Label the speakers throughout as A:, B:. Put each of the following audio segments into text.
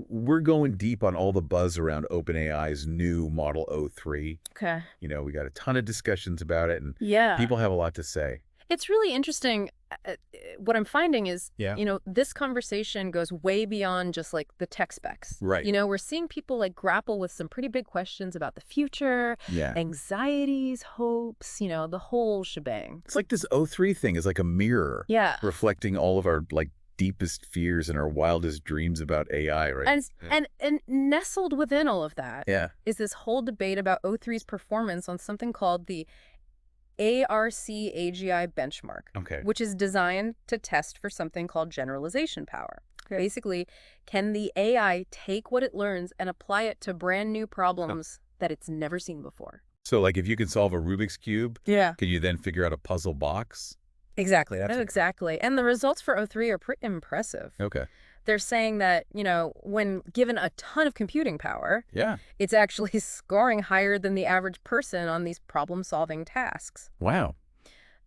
A: We're going deep on all the buzz around OpenAI's new Model O3.
B: Okay.
A: We got a ton of discussions about it, and
B: Yeah.
A: people have a lot to say.
B: It's really interesting. What I'm finding is,
A: Yeah.
B: this conversation goes way beyond just like the tech specs.
A: Right.
B: We're seeing people like grapple with some pretty big questions about the future,
A: Yeah.
B: anxieties, hopes, the whole shebang.
A: It's like this O3 thing is like a mirror
B: Yeah.
A: reflecting all of our deepest fears and our wildest dreams about AI, right?
B: And nestled within all of that
A: Yeah.
B: is this whole debate about O3's performance on something called the ARC AGI Benchmark,
A: Okay.
B: which is designed to test for something called generalization power. Okay. Basically, can the AI take what it learns and apply it to brand new problems that it's never seen before?
A: So if you can solve a Rubik's Cube,
B: Yeah.
A: can you then figure out a puzzle box?
B: Exactly. Exactly. And the results for O3 are pretty impressive.
A: Okay.
B: They're saying that, when given a ton of computing power,
A: Yeah.
B: it's actually scoring higher than the average person on these problem-solving tasks.
A: Wow.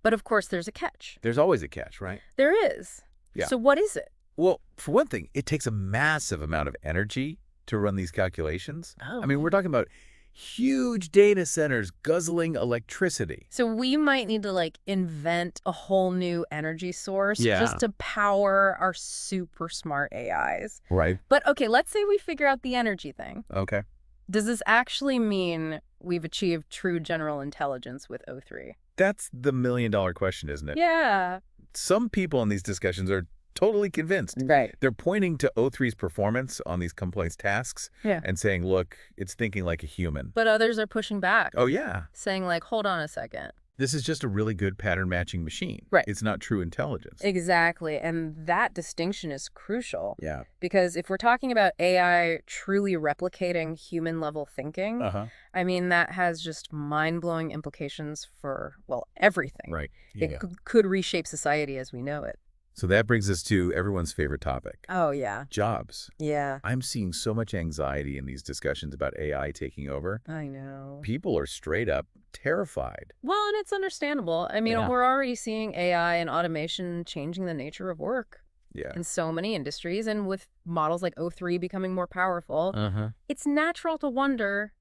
B: But of course, there's a catch.
A: There's always a catch, right?
B: There is.
A: Yeah.
B: So what is it?
A: Well, for one thing, it takes a massive amount of energy to run these calculations.
B: Oh.
A: I mean, we're talking about huge data centers guzzling electricity.
B: So we might need to invent a whole new energy source
A: Yeah.
B: just to power our super smart AIs.
A: Right.
B: But okay, let's say we figure out the energy thing.
A: Okay.
B: Does this actually mean we've achieved true general intelligence with O3?
A: That's the million-dollar question, isn't it?
B: Yeah.
A: Some people in these discussions are totally convinced.
B: Right.
A: They're pointing to O3's performance on these complex tasks
B: Yeah.
A: and saying, look, it's thinking like a human.
B: But others are pushing back,
A: Oh, yeah.
B: saying hold on a second.
A: This is just a really good pattern-matching machine.
B: Right.
A: It's not true intelligence.
B: Exactly. And that distinction is crucial.
A: Yeah.
B: Because if we're talking about AI truly replicating human-level thinking,
A: Uh-huh.
B: I mean, that has just mind-blowing implications for, everything.
A: Right.
B: It could reshape society as we know it.
A: So that brings us to everyone's favorite topic.
B: Oh, yeah.
A: Jobs.
B: Yeah.
A: I'm seeing so much anxiety in these discussions about AI taking over.
B: I know.
A: People are straight up terrified.
B: Well, and it's understandable. I mean,
A: Yeah.
B: we're already seeing AI and automation changing the nature of work
A: Yeah.
B: in so many industries. And with models like O3 becoming more powerful,
A: Uh-huh.
B: it's natural to wonder,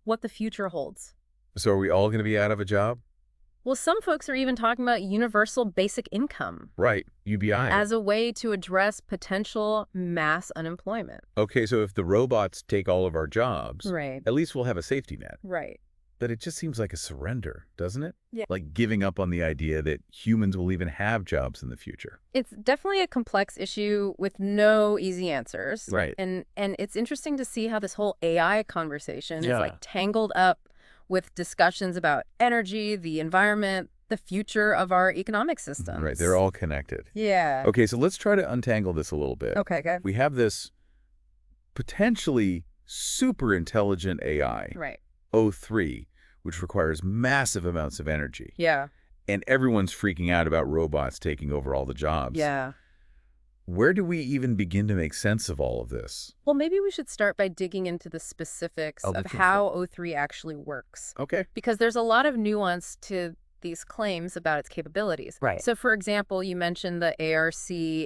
B: what the future holds.
A: So are we all going to be out of a job?
B: Well, some folks are even talking about universal basic income
A: Right. UBI.
B: as a way to address potential mass unemployment.
A: Okay, so if the robots take all of our jobs,
B: Right.
A: at least we'll have a safety net.
B: Right.
A: But it just seems like a surrender, doesn't it?
B: Yeah.
A: Like giving up on the idea that humans will even have jobs in the future.
B: It's definitely a complex issue with no easy answers.
A: Right.
B: And it's interesting to see how this whole AI conversation
A: Yeah.
B: is tangled up with discussions about energy, the environment, the future of our economic systems.
A: Right, they're all connected.
B: Yeah.
A: Okay, so let's try to untangle this a little bit.
B: Okay.
A: We have this potentially super intelligent AI,
B: Right.
A: O3, which requires massive amounts of energy.
B: Yeah.
A: And everyone's freaking out about robots taking over all the jobs.
B: Yeah.
A: Where do we even begin to make sense of all of this?
B: Well, maybe we should start by digging into the specifics
A: Oh,
B: of
A: looking
B: how O3 actually works.
A: Okay.
B: Because there's a lot of nuance to these claims about its capabilities.
A: Right.
B: So, for example, you mentioned the ARC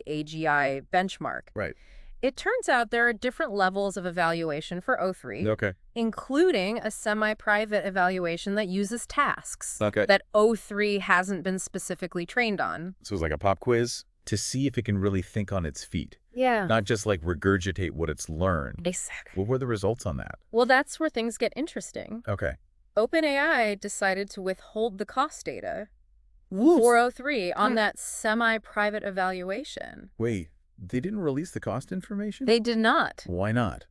B: AGI benchmark.
A: Right.
B: It turns out there are different levels of evaluation for O3,
A: Okay.
B: including a semi-private evaluation that uses tasks
A: Okay.
B: that O3 hasn't been specifically trained on.
A: So it's like a pop quiz to see if it can really think on its feet,
B: Yeah.
A: not just regurgitate what it's learned.
B: Exactly.
A: What were the results on that?
B: Well, that's where things get interesting.
A: Okay.
B: OpenAI decided to withhold the cost data for O3 on that semi-private evaluation.
A: Wait, they didn't release the cost information?
B: They did not.
A: Why not?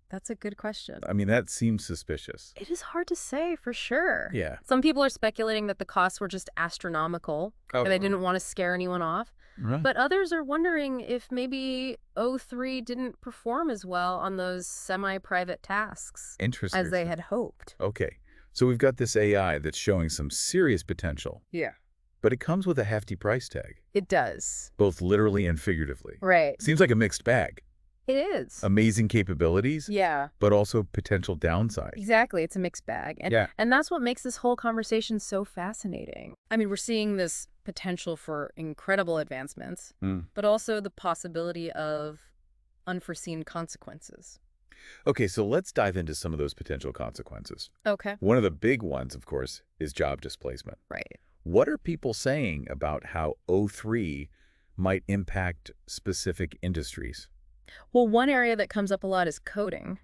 B: That's a good question.
A: I mean, that seems suspicious.
B: It is hard to say for sure.
A: Yeah.
B: Some people are speculating that the costs were just astronomical and they didn't want to scare anyone off.
A: Right.
B: But others are wondering if maybe O3 didn't perform as well on those semi-private tasks
A: Interesting.
B: as they had hoped.
A: Okay. So we've got this AI that's showing some serious potential,
B: Yeah.
A: but it comes with a hefty price tag,
B: It does.
A: both literally and figuratively.
B: Right.
A: Seems like a mixed bag.
B: It is.
A: Amazing capabilities,
B: Yeah.
A: but also potential downsides.
B: Exactly. It's a mixed bag. And,
A: Yeah.
B: and that's what makes this whole conversation so fascinating. I mean, we're seeing this potential for incredible advancements,
A: Mm.
B: but also the possibility of unforeseen consequences.
A: Okay, so let's dive into some of those potential consequences.
B: Okay.
A: One of the big ones, of course, is job displacement.
B: Right.
A: What are people saying about how O3 might impact specific industries?
B: Well, one area that comes up a lot is coding.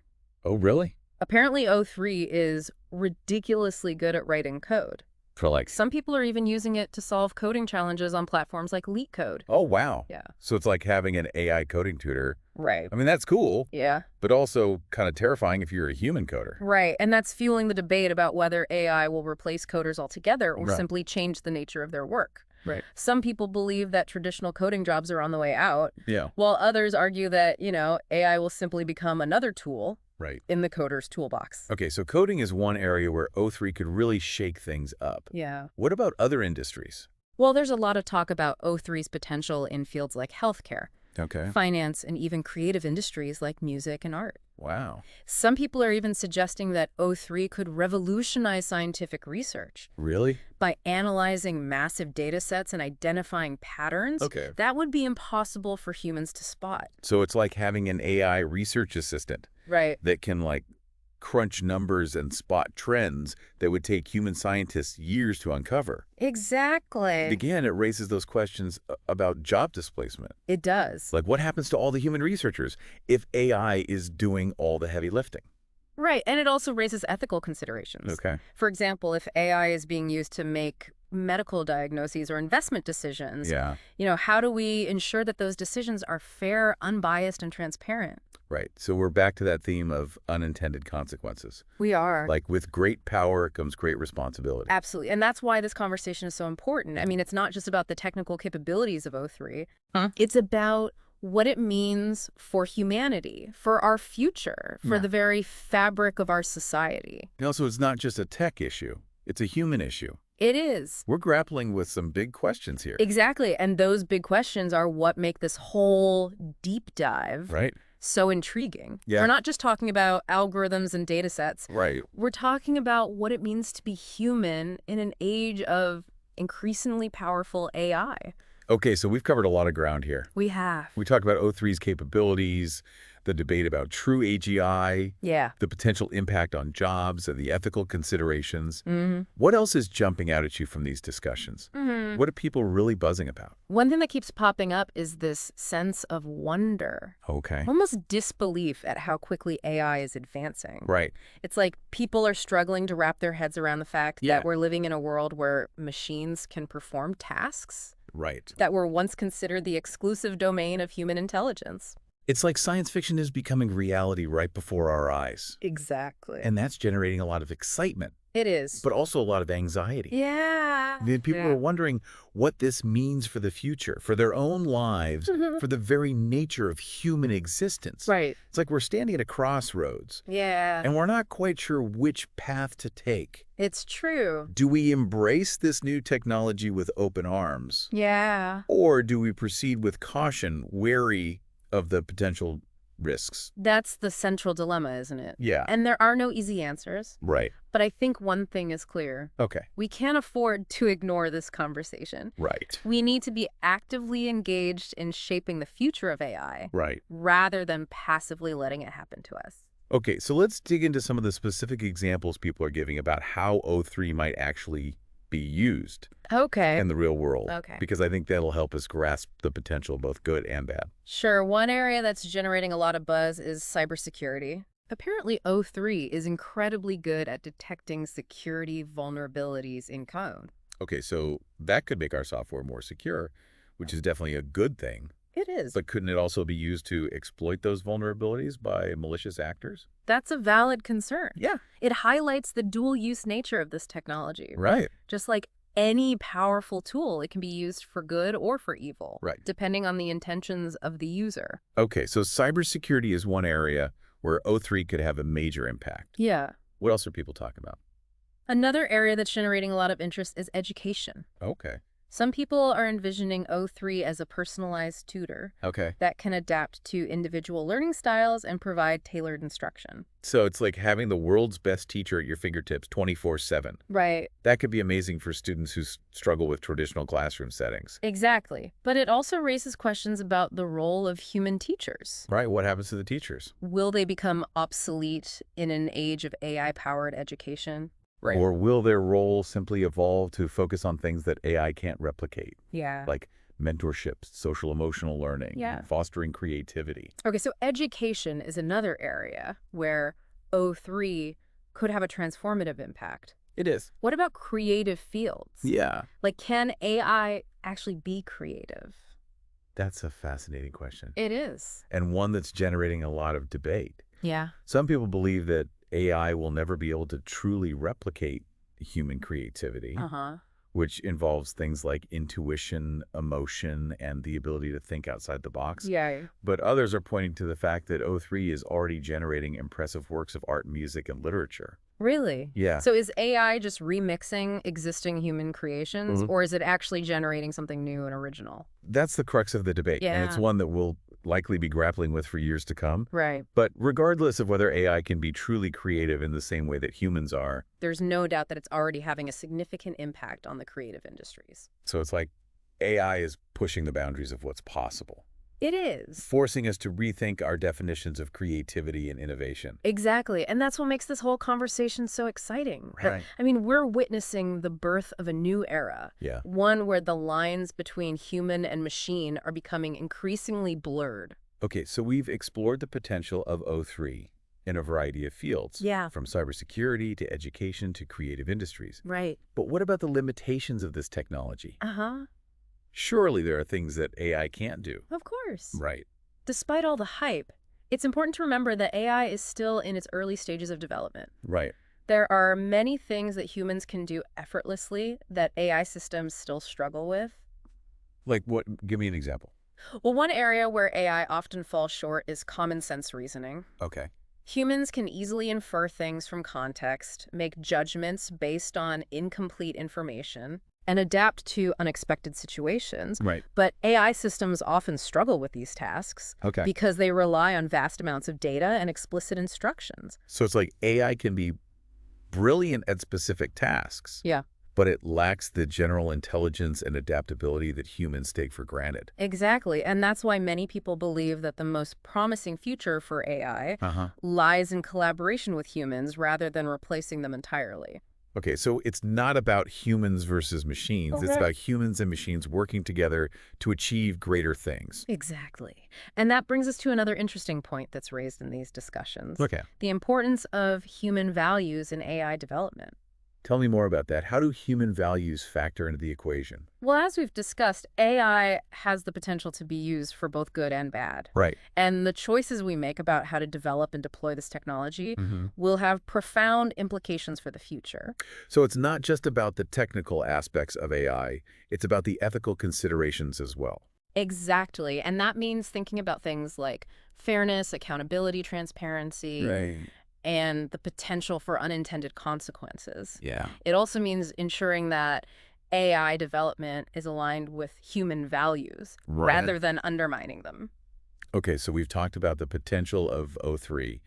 A: Oh, really?
B: Apparently, O3 is ridiculously good at writing code.
A: For like,
B: Some people are even using it to solve coding challenges on platforms like LeetCode.
A: oh, wow.
B: Yeah.
A: So it's like having an AI coding tutor.
B: Right.
A: I mean, that's cool,
B: Yeah.
A: but also kind of terrifying if you're a human coder.
B: Right. And that's fueling the debate about whether AI will replace coders altogether or
A: Right.
B: simply change the nature of their work.
A: Right.
B: Some people believe that traditional coding jobs are on the way out,
A: Yeah.
B: while others argue that, AI will simply become another tool
A: Right.
B: in the coder's toolbox.
A: Okay, so coding is one area where O3 could really shake things up.
B: Yeah.
A: What about other industries?
B: Well, there's a lot of talk about O3's potential in fields like healthcare,
A: Okay.
B: finance, and even creative industries like music and art.
A: Wow.
B: Some people are even suggesting that O3 could revolutionize scientific research.
A: Really?
B: By analyzing massive data sets and identifying patterns,
A: Okay.
B: that would be impossible for humans to spot.
A: So it's like having an AI research assistant
B: Right.
A: that can like crunch numbers and spot trends that would take human scientists years to uncover.
B: Exactly.
A: Again, it raises those questions about job displacement.
B: It does.
A: Like what happens to all the human researchers if AI is doing all the heavy lifting?
B: Right. And it also raises ethical considerations.
A: Okay.
B: For example, if AI is being used to make medical diagnoses or investment decisions,
A: Yeah.
B: how do we ensure that those decisions are fair, unbiased, and transparent?
A: Right. So we're back to that theme of unintended consequences.
B: We are.
A: Like with great power comes great responsibility.
B: Absolutely. And that's why this conversation is so important. I mean, it's not just about the technical capabilities of O3. It's about what it means for humanity, for our future, for the very fabric of our society.
A: And also, it's not just a tech issue. It's a human issue.
B: It is.
A: We're grappling with some big questions here.
B: Exactly. And those big questions are what make this whole deep dive
A: Right?
B: so intriguing.
A: Yeah.
B: We're not just talking about algorithms and data sets.
A: Right.
B: We're talking about what it means to be human in an age of increasingly powerful AI.
A: Okay, so we've covered a lot of ground here.
B: We have.
A: We talked about O3's capabilities, the debate about true AGI,
B: Yeah.
A: the potential impact on jobs, and the ethical considerations.
B: Mm-hmm.
A: What else is jumping out at you from these discussions?
B: Mm-hmm.
A: What are people really buzzing about?
B: One thing that keeps popping up is this sense of wonder,
A: Okay.
B: almost disbelief at how quickly AI is advancing.
A: Right.
B: It's like people are struggling to wrap their heads around the fact
A: Yeah.
B: that we're living in a world where machines can perform tasks
A: Right.
B: that were once considered the exclusive domain of human intelligence.
A: It's like science fiction is becoming reality right before our eyes.
B: Exactly.
A: And that's generating a lot of excitement,
B: It is.
A: but also a lot of anxiety.
B: Yeah.
A: I mean, people are wondering what this means for the future, for their own lives, for the very nature of human existence.
B: Right.
A: It's like we're standing at a crossroads,
B: Yeah.
A: and we're not quite sure which path to take.
B: It's true.
A: Do we embrace this new technology with open arms?
B: Yeah.
A: Or do we proceed with caution, wary of the potential risks?
B: That's the central dilemma, isn't it?
A: Yeah.
B: And there are no easy answers.
A: Right.
B: But I think one thing is clear.
A: Okay.
B: We can't afford to ignore this conversation.
A: Right.
B: We need to be actively engaged in shaping the future of AI
A: Right.
B: rather than passively letting it happen to us.
A: Okay, so let's dig into some of the specific examples people are giving about how O3 might actually be used
B: Okay.
A: in the real world.
B: Okay.
A: Because I think that'll help us grasp the potential, both good and bad.
B: Sure. One area that's generating a lot of buzz is cybersecurity. Apparently, O3 is incredibly good at detecting security vulnerabilities in code.
A: Okay, so that could make our software more secure, which is definitely a good thing.
B: It is.
A: But couldn't it also be used to exploit those vulnerabilities by malicious actors?
B: That's a valid concern.
A: Yeah.
B: It highlights the dual-use nature of this technology.
A: Right.
B: Just like any powerful tool, it can be used for good or for evil,
A: Right.
B: depending on the intentions of the user.
A: Okay, so cybersecurity is one area where O3 could have a major impact.
B: Yeah.
A: What else are people talking about?
B: Another area that's generating a lot of interest is education.
A: Okay.
B: Some people are envisioning O3 as a personalized tutor
A: Okay.
B: that can adapt to individual learning styles and provide tailored instruction.
A: So it's like having the world's best teacher at your fingertips 24/7.
B: Right.
A: That could be amazing for students who struggle with traditional classroom settings.
B: Exactly. But it also raises questions about the role of human teachers.
A: Right, what happens to the teachers?
B: Will they become obsolete in an age of AI-powered education?
A: Right. Or will their role simply evolve to focus on things that AI can't replicate,
B: Yeah.
A: like mentorship, social emotional learning,
B: Yeah.
A: fostering creativity?
B: Okay, so education is another area where O3 could have a transformative impact.
A: It is.
B: What about creative fields?
A: Yeah.
B: Like, can AI actually be creative?
A: That's a fascinating question,
B: It is.
A: and one that's generating a lot of debate.
B: Yeah.
A: Some people believe that AI will never be able to truly replicate human creativity,
B: Uh-huh.
A: which involves things like intuition, emotion, and the ability to think outside the box.
B: Yeah.
A: But others are pointing to the fact that O3 is already generating impressive works of art, music, and literature.
B: Really?
A: Yeah.
B: So is AI just remixing existing human creations, or is it actually generating something new and original?
A: That's the crux of the debate, and it's
B: Yeah.
A: one that we'll likely be grappling with for years to come.
B: Right.
A: But regardless of whether AI can be truly creative in the same way that humans are,
B: There's no doubt that it's already having a significant impact on the creative industries.
A: so it's like AI is pushing the boundaries of what's possible,
B: It is.
A: forcing us to rethink our definitions of creativity and innovation.
B: Exactly. And that's what makes this whole conversation so exciting.
A: Right.
B: I mean, we're witnessing the birth of a new era.
A: Yeah.
B: One where the lines between human and machine are becoming increasingly blurred.
A: Okay, so we've explored the potential of O3 in a variety of fields.
B: Yeah.
A: From cybersecurity to education to creative industries.
B: Right.
A: But what about the limitations of this technology?
B: Uh-huh.
A: Surely there are things that AI can't do.
B: Of course.
A: Right.
B: Despite all the hype, it's important to remember that AI is still in its early stages of development.
A: Right.
B: There are many things that humans can do effortlessly that AI systems still struggle with.
A: Like what? Give me an example.
B: Well, one area where AI often falls short is common sense reasoning.
A: Okay.
B: Humans can easily infer things from context, make judgments based on incomplete information, and adapt to unexpected situations.
A: Right.
B: But AI systems often struggle with these tasks
A: Okay.
B: because they rely on vast amounts of data and explicit instructions.
A: So it's like AI can be brilliant at specific tasks.
B: Yeah.
A: But it lacks the general intelligence and adaptability that humans take for granted.
B: Exactly. And that's why many people believe that the most promising future for AI
A: Uh-huh.
B: lies in collaboration with humans rather than replacing them entirely.
A: Okay, so it's not about humans versus machines. It's
B: Okay.
A: about humans and machines working together to achieve greater things.
B: Exactly. And that brings us to another interesting point that's raised in these discussions.
A: Okay.
B: The importance of human values in AI development.
A: Tell me more about that. How do human values factor into the equation?
B: Well, as we've discussed, AI has the potential to be used for both good and bad.
A: Right.
B: And the choices we make about how to develop and deploy this technology
A: Mm-hmm.
B: will have profound implications for the future.
A: So it's not just about the technical aspects of AI. It's about the ethical considerations as well.
B: Exactly. And that means thinking about things like fairness, accountability, transparency,
A: Right.
B: and the potential for unintended consequences.
A: Yeah.
B: It also means ensuring that AI development is aligned with human values
A: Right.
B: rather than undermining them.
A: Okay, so we've talked about the potential of O3,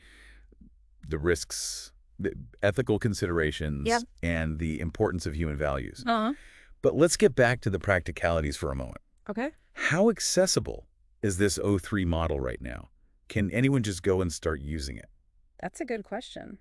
A: the risks, the ethical considerations,
B: Yeah.
A: and the importance of human values.
B: Uh-huh.
A: But let's get back to the practicalities for a moment.
B: Okay.
A: How accessible is this O3 model right now? Can anyone just go and start using it?
B: That's a good question.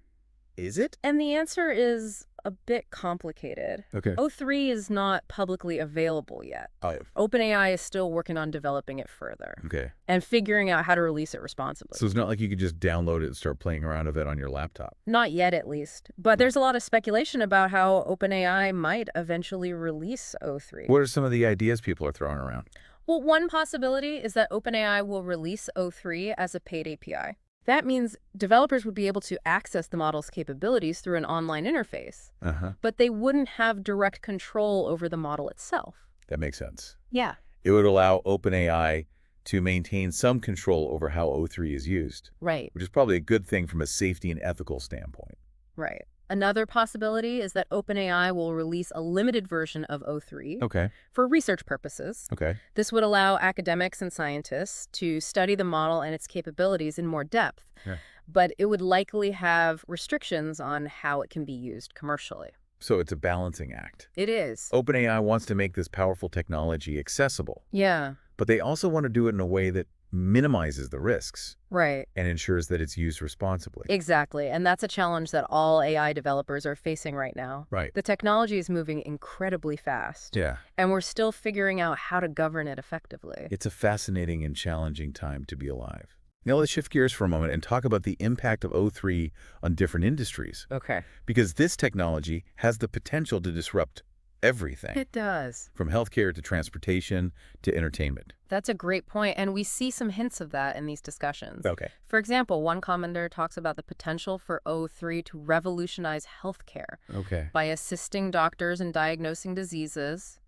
A: Is it?
B: And the answer is a bit complicated.
A: Okay.
B: O3 is not publicly available yet. OpenAI is still working on developing it further
A: Okay.
B: and figuring out how to release it responsibly.
A: So it's not like you could just download it and start playing around with it on your laptop.
B: Not yet, at least. But there's a lot of speculation about how OpenAI might eventually release O3.
A: What are some of the ideas people are throwing around?
B: Well, one possibility is that OpenAI will release O3 as a paid API. That means developers would be able to access the model's capabilities through an online interface,
A: Uh-huh.
B: but they wouldn't have direct control over the model itself.
A: That makes sense.
B: Yeah.
A: It would allow OpenAI to maintain some control over how O3 is used,
B: Right,
A: which is probably a good thing from a safety and ethical standpoint.
B: right. Another possibility is that OpenAI will release a limited version of O3
A: Okay.
B: for research purposes.
A: Okay.
B: This would allow academics and scientists to study the model and its capabilities in more depth,
A: Yeah.
B: but it would likely have restrictions on how it can be used commercially.
A: So it's a balancing act.
B: It is.
A: OpenAI wants to make this powerful technology accessible,
B: Yeah,
A: but they also want to do it in a way that minimizes the risks
B: right.
A: and ensures that it's used responsibly.
B: Exactly. And that's a challenge that all AI developers are facing right now.
A: Right.
B: The technology is moving incredibly fast,
A: Yeah.
B: and we're still figuring out how to govern it effectively.
A: It's a fascinating and challenging time to be alive. Now let's shift gears for a moment and talk about the impact of O3 on different industries,
B: Okay.
A: because this technology has the potential to disrupt everything,
B: It does.
A: from healthcare to transportation to entertainment.
B: That's a great point, and we see some hints of that in these discussions.
A: Okay.
B: For example, one commenter talks about the potential for O3 to revolutionize healthcare
A: Okay.
B: by assisting doctors in diagnosing diseases,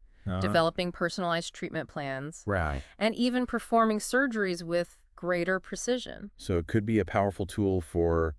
B: developing personalized treatment plans,
A: Right.
B: and even performing surgeries with greater precision.
A: So it could be a powerful tool for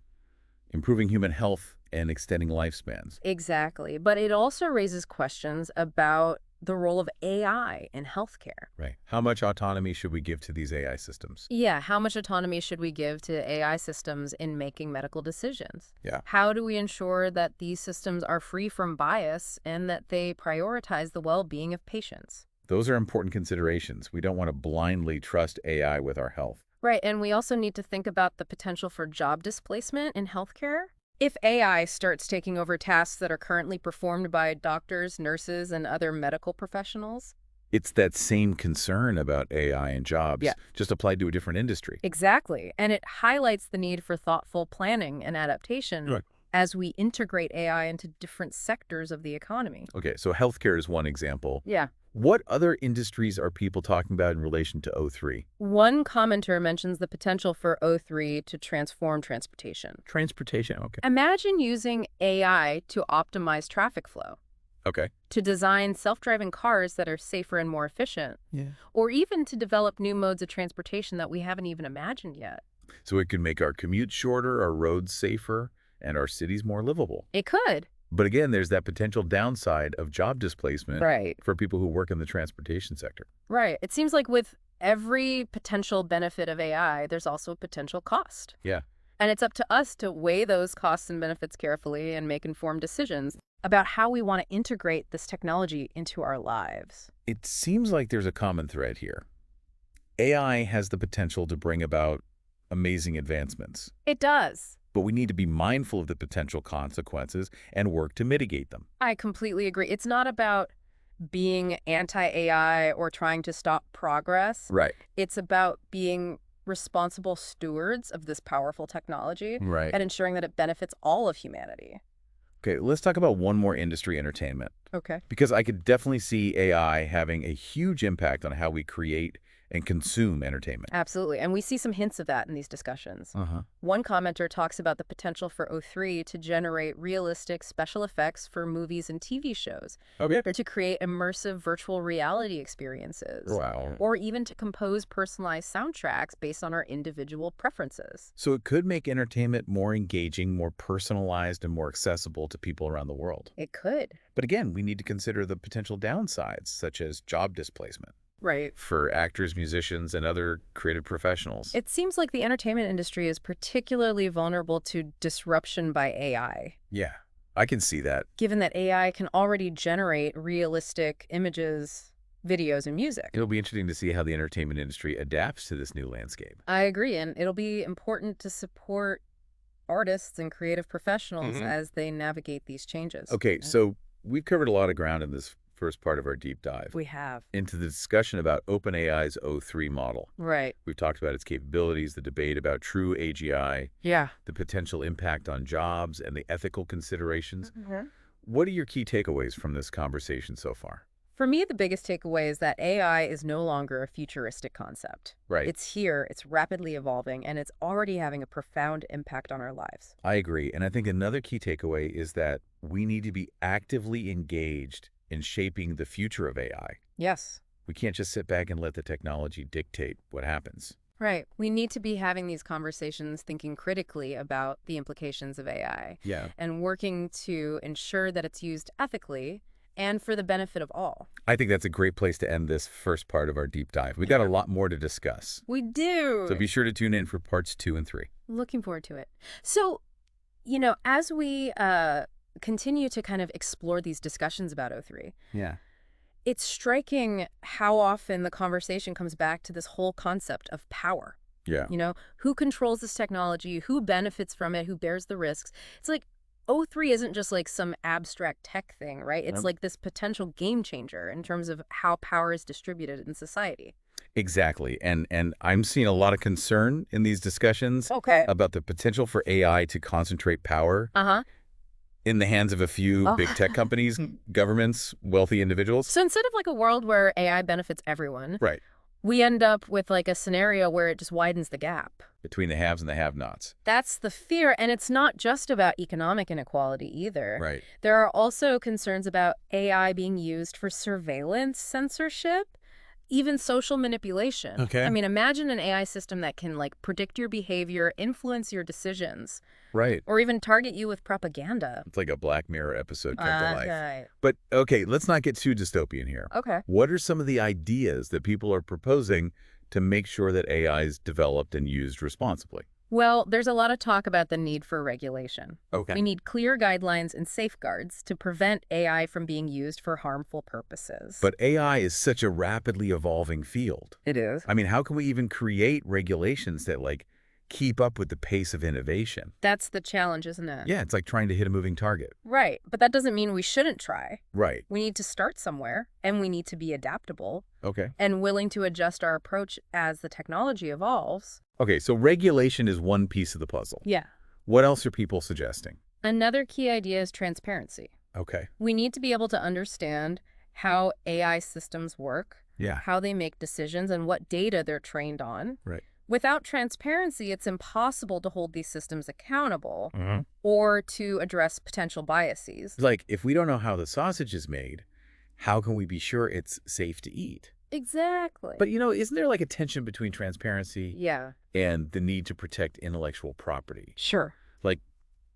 A: improving human health and extending lifespans.
B: Exactly. But it also raises questions about the role of AI in healthcare.
A: Right. How much autonomy should we give to these AI systems?
B: Yeah, how much autonomy should we give to AI systems in making medical decisions?
A: Yeah.
B: How do we ensure that these systems are free from bias and that they prioritize the well-being of patients?
A: Those are important considerations. We don't want to blindly trust AI with our health.
B: Right, and we also need to think about the potential for job displacement in healthcare. If AI starts taking over tasks that are currently performed by doctors, nurses, and other medical professionals.
A: It's that same concern about AI and jobs,
B: Yeah.
A: just applied to a different industry.
B: Exactly, and it highlights the need for thoughtful planning and adaptation
A: Right.
B: as we integrate AI into different sectors of the economy.
A: Okay, so healthcare is one example.
B: Yeah.
A: What other industries are people talking about in relation to O3?
B: One commenter mentions the potential for O3 to transform transportation.
A: Transportation, okay.
B: Imagine using AI to optimize traffic flow,
A: Okay.
B: to design self-driving cars that are safer and more efficient,
A: Yeah.
B: or even to develop new modes of transportation that we haven't even imagined yet.
A: So it could make our commute shorter, our roads safer, and our cities more livable.
B: It could.
A: But again, there's that potential downside of job displacement
B: Right.
A: for people who work in the transportation sector.
B: Right. It seems like with every potential benefit of AI, there's also a potential cost.
A: Yeah.
B: And it's up to us to weigh those costs and benefits carefully and make informed decisions about how we want to integrate this technology into our lives.
A: It seems like there's a common thread here. AI has the potential to bring about amazing advancements,
B: It does.
A: but we need to be mindful of the potential consequences and work to mitigate them.
B: I completely agree. It's not about being anti-AI or trying to stop progress.
A: Right.
B: It's about being responsible stewards of this powerful technology
A: Right.
B: and ensuring that it benefits all of humanity.
A: Okay, let's talk about one more industry, entertainment,
B: Okay.
A: because I could definitely see AI having a huge impact on how we create and consume entertainment.
B: Absolutely. And we see some hints of that in these discussions.
A: Uh-huh.
B: One commenter talks about the potential for O3 to generate realistic special effects for movies and TV shows,
A: Okay.
B: or to create immersive virtual reality experiences,
A: Wow.
B: or even to compose personalized soundtracks based on our individual preferences.
A: So it could make entertainment more engaging, more personalized, and more accessible to people around the world.
B: It could.
A: But again, we need to consider the potential downsides, such as job displacement
B: Right.
A: for actors, musicians, and other creative professionals.
B: It seems like the entertainment industry is particularly vulnerable to disruption by AI,
A: Yeah, I can see that.
B: given that AI can already generate realistic images, videos, and music.
A: It'll be interesting to see how the entertainment industry adapts to this new landscape.
B: I agree, and it'll be important to support artists and creative professionals as they navigate these changes.
A: Okay, so we've covered a lot of ground in this first part of our deep dive
B: We have.
A: into the discussion about OpenAI's O3 model.
B: Right.
A: We've talked about its capabilities, the debate about true AGI,
B: Yeah.
A: the potential impact on jobs, and the ethical considerations. What are your key takeaways from this conversation so far?
B: For me, the biggest takeaway is that AI is no longer a futuristic concept.
A: Right.
B: It's here, it's rapidly evolving, and it's already having a profound impact on our lives.
A: I agree. And I think another key takeaway is that we need to be actively engaged in shaping the future of AI.
B: Yes.
A: We can't just sit back and let the technology dictate what happens.
B: Right. We need to be having these conversations thinking critically about the implications of AI
A: Yeah.
B: and working to ensure that it's used ethically and for the benefit of all.
A: I think that's a great place to end this first part of our deep dive. We got a lot more to discuss.
B: We do.
A: So be sure to tune in for parts 2 and 3.
B: Looking forward to it. So, as we continue to kind of explore these discussions about O3,
A: Yeah.
B: it's striking how often the conversation comes back to this whole concept of power.
A: Yeah.
B: Who controls this technology, who benefits from it, who bears the risks. It's like O3 isn't just like some abstract tech thing, right? It's like this potential game changer in terms of how power is distributed in society.
A: Exactly. And I'm seeing a lot of concern in these discussions about the potential for AI to concentrate power in the hands of a few big tech companies, governments, wealthy individuals.
B: So instead of like a world where AI benefits everyone,
A: Right.
B: we end up with like a scenario where it just widens the gap
A: Between the haves and the have-nots.
B: That's the fear. And it's not just about economic inequality either.
A: Right.
B: There are also concerns about AI being used for surveillance, censorship, even social manipulation.
A: Okay.
B: I mean, imagine an AI system that can like predict your behavior, influence your decisions,
A: Right.
B: or even target you with propaganda.
A: It's like a Black Mirror episode come to life.
B: Right.
A: But, okay, let's not get too dystopian here.
B: Okay.
A: What are some of the ideas that people are proposing to make sure that AI is developed and used responsibly?
B: Well, there's a lot of talk about the need for regulation.
A: Okay.
B: We need clear guidelines and safeguards to prevent AI from being used for harmful purposes.
A: But AI is such a rapidly evolving field.
B: It is.
A: I mean, how can we even create regulations that, like, keep up with the pace of innovation?
B: That's the challenge, isn't it?
A: Yeah, it's like trying to hit a moving target.
B: Right. But that doesn't mean we shouldn't try.
A: Right.
B: We need to start somewhere, and we need to be adaptable
A: Okay.
B: and willing to adjust our approach as the technology evolves.
A: Okay, so regulation is one piece of the puzzle.
B: Yeah.
A: What else are people suggesting?
B: Another key idea is transparency.
A: Okay.
B: We need to be able to understand how AI systems work,
A: Yeah.
B: how they make decisions, and what data they're trained on.
A: Right.
B: Without transparency, it's impossible to hold these systems accountable
A: Mm-hmm.
B: or to address potential biases.
A: Like, if we don't know how the sausage is made, how can we be sure it's safe to eat?
B: Exactly.
A: But, isn't there like a tension between transparency
B: yeah,
A: and the need to protect intellectual property?
B: sure.
A: Like,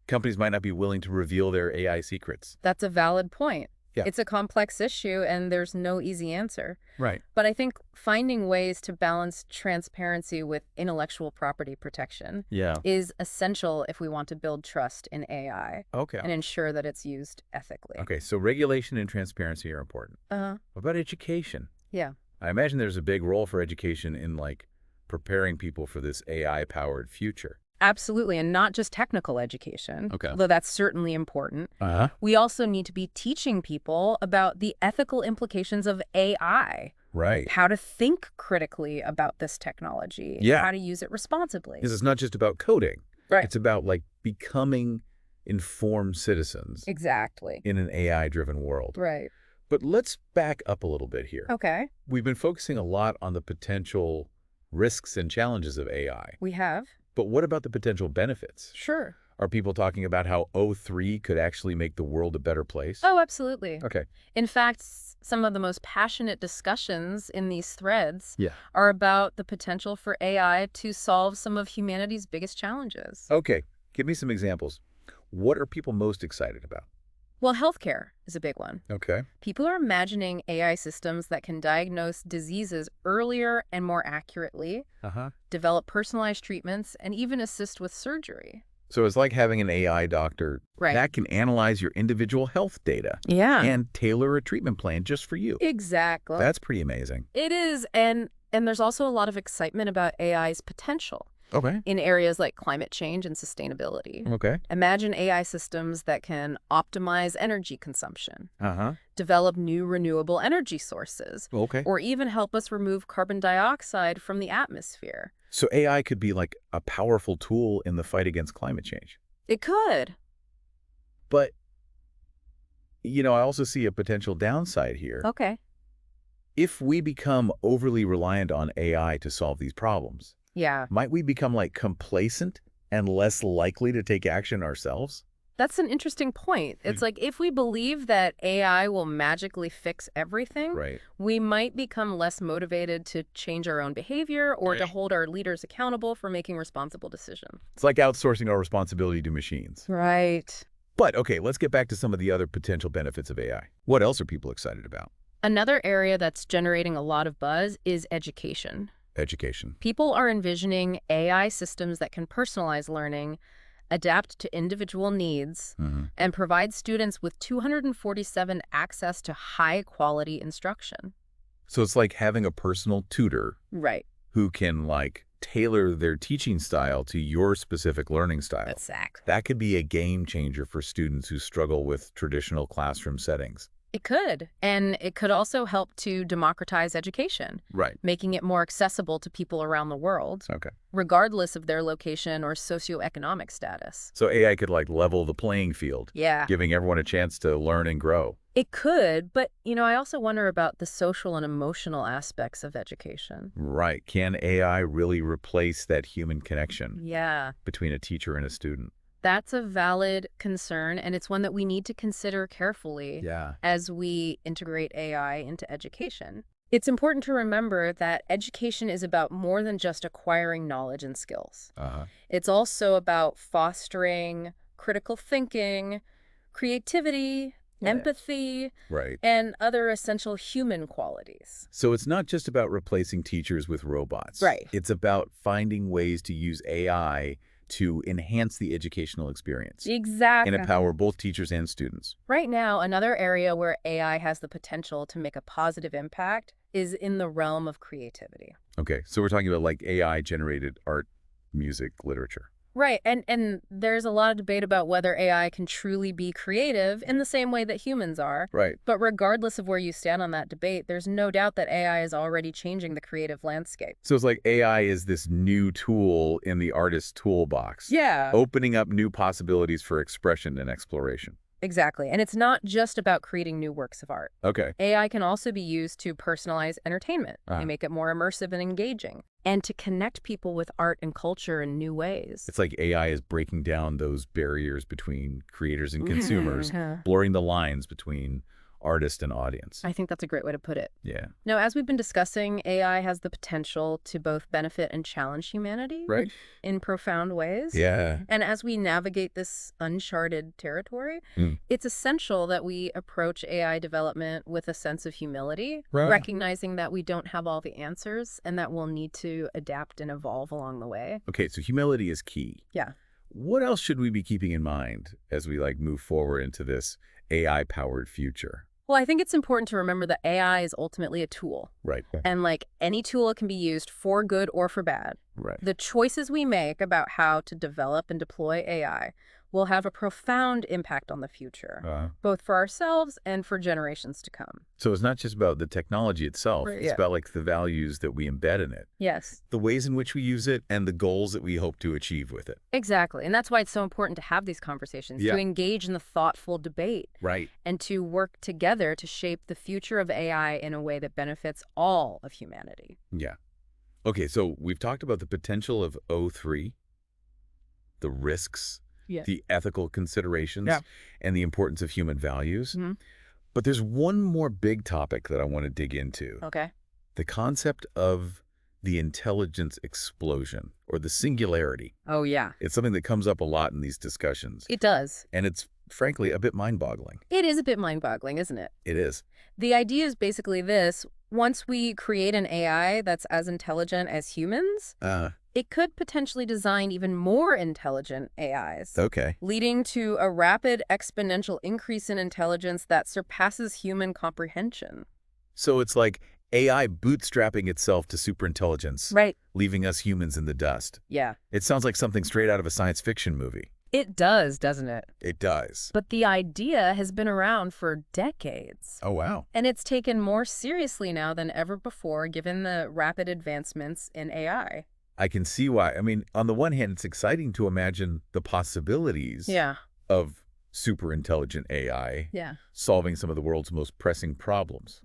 A: companies might not be willing to reveal their AI secrets.
B: That's a valid point.
A: Yeah.
B: It's a complex issue, and there's no easy answer.
A: Right.
B: But I think finding ways to balance transparency with intellectual property protection
A: Yeah.
B: is essential if we want to build trust in AI
A: Okay.
B: and ensure that it's used ethically.
A: Okay, so regulation and transparency are important.
B: Uh-huh.
A: What about education?
B: Yeah.
A: I imagine there's a big role for education in, like, preparing people for this AI-powered future.
B: Absolutely, and not just technical education,
A: Okay.
B: although that's certainly important.
A: Uh-huh.
B: We also need to be teaching people about the ethical implications of AI,
A: Right.
B: how to think critically about this technology,
A: Yeah.
B: how to use it responsibly.
A: Because it's not just about coding.
B: Right.
A: It's about, like, becoming informed citizens
B: Exactly.
A: in an AI-driven world.
B: Right.
A: But let's back up a little bit here.
B: Okay.
A: We've been focusing a lot on the potential risks and challenges of AI.
B: We have.
A: But what about the potential benefits?
B: Sure.
A: Are people talking about how O3 could actually make the world a better place?
B: Oh, absolutely.
A: Okay.
B: In fact, some of the most passionate discussions in these threads
A: Yeah.
B: are about the potential for AI to solve some of humanity's biggest challenges.
A: Okay. Give me some examples. What are people most excited about?
B: Well, healthcare is a big one.
A: Okay.
B: People are imagining AI systems that can diagnose diseases earlier and more accurately,
A: Uh-huh.
B: develop personalized treatments, and even assist with surgery.
A: So it's like having an AI doctor
B: Right.
A: that can analyze your individual health data
B: Yeah.
A: and tailor a treatment plan just for you.
B: Exactly.
A: That's pretty amazing.
B: It is. And there's also a lot of excitement about AI's potential
A: Okay.
B: in areas like climate change and sustainability.
A: Okay.
B: Imagine AI systems that can optimize energy consumption,
A: Uh-huh.
B: develop new renewable energy sources,
A: Okay.
B: or even help us remove carbon dioxide from the atmosphere.
A: So AI could be like a powerful tool in the fight against climate change.
B: It could.
A: But, I also see a potential downside here.
B: Okay.
A: If we become overly reliant on AI to solve these problems,
B: Yeah.
A: might we become, like, complacent and less likely to take action ourselves?
B: That's an interesting point. It's like if we believe that AI will magically fix everything, we might become less motivated to change our own behavior or to hold our leaders accountable for making responsible decisions.
A: It's like outsourcing our responsibility to machines.
B: Right.
A: But, okay, let's get back to some of the other potential benefits of AI. What else are people excited about?
B: Another area that's generating a lot of buzz is education.
A: Education.
B: People are envisioning AI systems that can personalize learning, adapt to individual needs, and provide students with 247 access to high-quality instruction.
A: So it's like having a personal tutor who can, like, tailor their teaching style to your specific learning style.
B: Exactly.
A: That could be a game changer for students who struggle with traditional classroom settings.
B: It could. And it could also help to democratize education. Making it more accessible to people around the world. Regardless of their location or socioeconomic status.
A: So AI could, like, level the playing field. Giving everyone a chance to learn and grow.
B: It could, but, I also wonder about the social and emotional aspects of education.
A: Can AI really replace that human connection?
B: Between
A: a teacher and a student?
B: That's a valid concern, and it's one that we need to consider carefully as we integrate AI into education. It's important to remember that education is about more than just acquiring knowledge and skills. It's also about fostering critical thinking, creativity, empathy, and other essential human qualities.
A: So it's not just about replacing teachers with robots. It's about finding ways to use AI to enhance the educational experience.
B: And
A: empower both teachers and students.
B: Right now, another area where AI has the potential to make a positive impact is in the realm of creativity.
A: Okay, so we're talking about like AI-generated art, music, literature.
B: And there's a lot of debate about whether AI can truly be creative in the same way that humans are. But regardless of where you stand on that debate, there's no doubt that AI is already changing the creative landscape.
A: So it's like AI is this new tool in the artist's toolbox. Opening up new possibilities for expression and exploration.
B: Exactly. And it's not just about creating new works of art. AI can also be used to personalize entertainment, to make it more immersive and engaging, and to connect people with art and culture in new ways.
A: It's like AI is breaking down those barriers between creators and consumers, blurring the lines between artist and audience.
B: I think that's a great way to put it. Now, as we've been discussing, AI has the potential to both benefit and challenge humanity in profound ways. And as we navigate this uncharted territory, it's essential that we approach AI development with a sense of humility, recognizing that we don't have all the answers and that we'll need to adapt and evolve along the way.
A: Okay, so humility is key. What else should we be keeping in mind as we move forward into this AI-powered future?
B: Well, I think it's important to remember that AI is ultimately a tool. And like any tool, it can be used for good or for bad. The choices we make about how to develop and deploy AI will have a profound impact on the future, both for ourselves and for generations to come.
A: So it's not just about the technology itself. It's about the values that we embed in it. The ways in which we use it and the goals that we hope to achieve with it.
B: Exactly. And that's why it's so important to have these conversations, to engage in the thoughtful debate. And to work together to shape the future of AI in a way that benefits all of humanity.
A: Okay, so we've talked about the potential of O3, the risks, the ethical considerations, and the importance of human values. But there's one more big topic that I want to dig into. The concept of the intelligence explosion, or the singularity. It's something that comes up a lot in these discussions.
B: It does.
A: And it's, frankly, a bit mind-boggling.
B: It is a bit mind-boggling, isn't it?
A: It is.
B: The idea is basically this. Once we create an AI that's as intelligent as humans, it could potentially design even more intelligent AIs. Leading to a rapid exponential increase in intelligence that surpasses human comprehension.
A: So it's like AI bootstrapping itself to superintelligence, leaving us humans in the dust. It sounds like something straight out of a science fiction movie.
B: It does, doesn't it?
A: It does.
B: But the idea has been around for decades.
A: Oh, wow.
B: And it's taken more seriously now than ever before, given the rapid advancements in AI.
A: I can see why. I mean, on the one hand, it's exciting to imagine the possibilities of super intelligent AI solving some of the world's most pressing problems.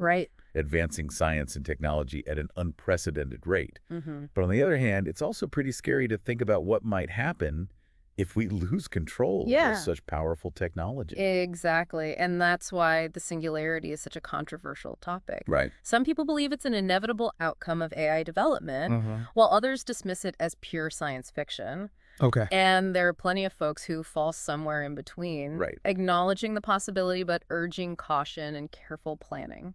A: Advancing science and technology at an unprecedented rate. But on the other hand, it's also pretty scary to think about what might happen if we lose control of such powerful technology.
B: Exactly. And that's why the singularity is such a controversial topic.
A: Right.
B: Some people believe it's an inevitable outcome of AI development, while others dismiss it as pure science fiction.
A: Okay.
B: And there are plenty of folks who fall somewhere in between, acknowledging the possibility but urging caution and careful planning.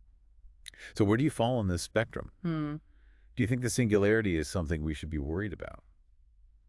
A: So where do you fall on this spectrum? Do you think the singularity is something we should be worried about?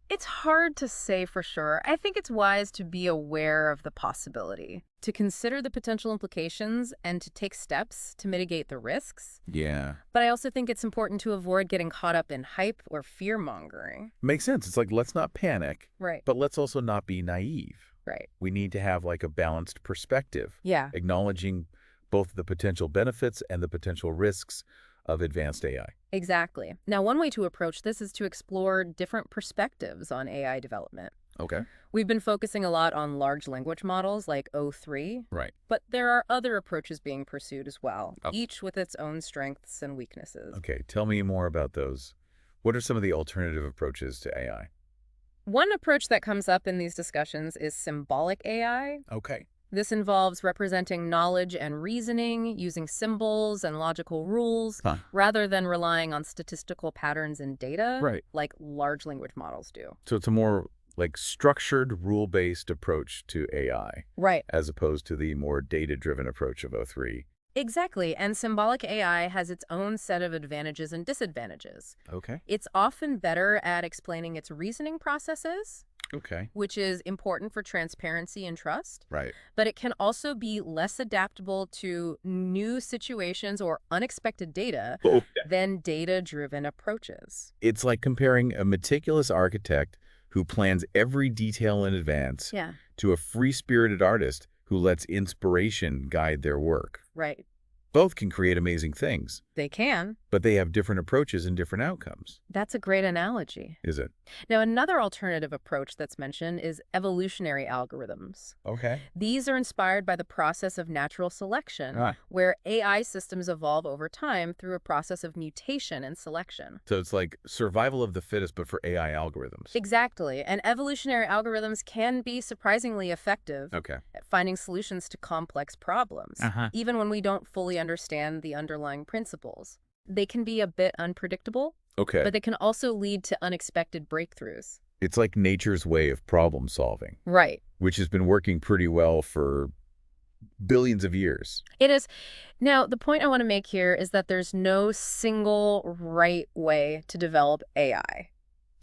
B: It's hard to say for sure. I think it's wise to be aware of the possibility, to consider the potential implications, and to take steps to mitigate the risks.
A: Yeah.
B: But I also think it's important to avoid getting caught up in hype or fear-mongering.
A: Makes sense. It's like, let's not panic.
B: Right.
A: But let's also not be naive.
B: Right.
A: We need to have like a balanced perspective.
B: Yeah.
A: Acknowledging both the potential benefits and the potential risks of advanced AI.
B: Exactly. Now, one way to approach this is to explore different perspectives on AI development.
A: Okay.
B: We've been focusing a lot on large language models like O3.
A: Right.
B: But there are other approaches being pursued as well, each with its own strengths and weaknesses.
A: Okay. Tell me more about those. What are some of the alternative approaches to AI?
B: One approach that comes up in these discussions is symbolic AI.
A: Okay.
B: This involves representing knowledge and reasoning using symbols and logical rules rather than relying on statistical patterns and data like large language models do.
A: So it's a more like structured, rule-based approach to AI.
B: Right.
A: As opposed to the more data-driven approach of O3.
B: Exactly. And symbolic AI has its own set of advantages and disadvantages.
A: Okay.
B: It's often better at explaining its reasoning processes.
A: Okay.
B: Which is important for transparency and trust.
A: Right.
B: But it can also be less adaptable to new situations or unexpected data than data-driven approaches.
A: It's like comparing a meticulous architect who plans every detail in advance to a free-spirited artist who lets inspiration guide their work.
B: Right.
A: Both can create amazing things.
B: They can.
A: But they have different approaches and different outcomes.
B: That's a great analogy.
A: Is it?
B: Now, another alternative approach that's mentioned is evolutionary algorithms.
A: Okay.
B: These are inspired by the process of natural selection, where AI systems evolve over time through a process of mutation and selection.
A: So it's like survival of the fittest, but for AI algorithms.
B: Exactly. And evolutionary algorithms can be surprisingly effective at finding solutions to complex problems, even when we don't fully understand the underlying principles. They can be a bit unpredictable, but they can also lead to unexpected breakthroughs.
A: It's like nature's way of problem solving.
B: Right.
A: Which has been working pretty well for billions of years.
B: It is. Now, the point I want to make here is that there's no single right way to develop AI.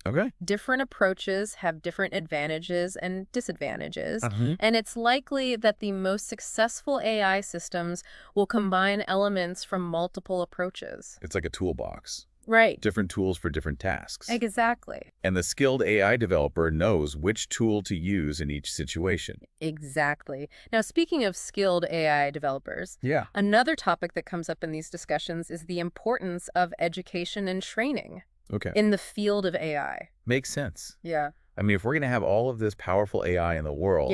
A: Okay.
B: Different approaches have different advantages and disadvantages, and it's likely that the most successful AI systems will combine elements from multiple approaches.
A: It's like a toolbox.
B: Right.
A: Different tools for different tasks.
B: Exactly.
A: And the skilled AI developer knows which tool to use in each situation.
B: Exactly. Now, speaking of skilled AI developers, another topic that comes up in these discussions is the importance of education and training. In the field of AI.
A: Makes sense.
B: Yeah.
A: I mean, if we're going to have all of this powerful AI in the world,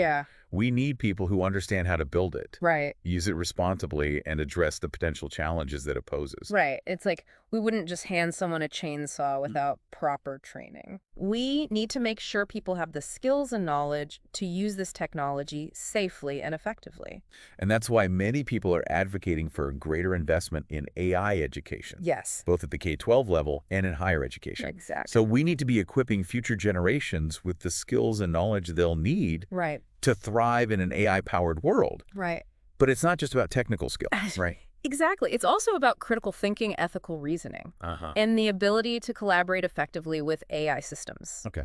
A: we need people who understand how to build it.
B: Right.
A: Use it responsibly and address the potential challenges that it poses.
B: Right. It's like we wouldn't just hand someone a chainsaw without proper training. We need to make sure people have the skills and knowledge to use this technology safely and effectively.
A: And that's why many people are advocating for a greater investment in AI education.
B: Yes.
A: Both at the K-12 level and in higher education.
B: Exactly.
A: So we need to be equipping future generations with the skills and knowledge they'll need to thrive in an AI-powered world.
B: Right.
A: But it's not just about technical skills, right?
B: Exactly. It's also about critical thinking, ethical reasoning, and the ability to collaborate effectively with AI systems.
A: Okay.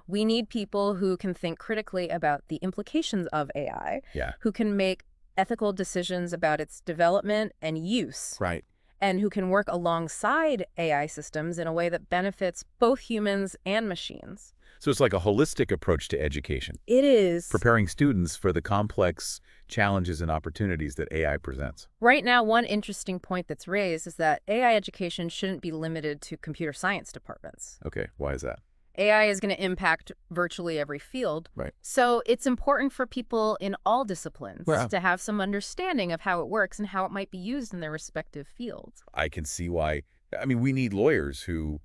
B: We need people who can think critically about the implications of AI, who can make ethical decisions about its development and use.
A: Right.
B: And who can work alongside AI systems in a way that benefits both humans and machines.
A: So it's like a holistic approach to education.
B: It is.
A: Preparing students for the complex challenges and opportunities that AI presents.
B: Right now, one interesting point that's raised is that AI education shouldn't be limited to computer science departments.
A: Okay, why is that?
B: AI is going to impact virtually every field.
A: Right.
B: So it's important for people in all disciplines to have some understanding of how it works and how it might be used in their respective fields.
A: I can see why. I mean, we need lawyers who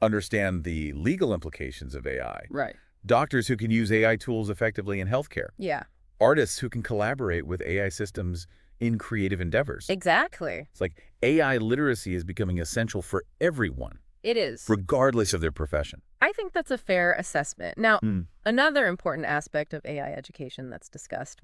A: understand the legal implications of AI.
B: Right.
A: Doctors who can use AI tools effectively in healthcare.
B: Yeah.
A: Artists who can collaborate with AI systems in creative endeavors.
B: Exactly.
A: It's like AI literacy is becoming essential for everyone.
B: It is.
A: Regardless of their profession.
B: I think that's a fair assessment. Now, another important aspect of AI education that's discussed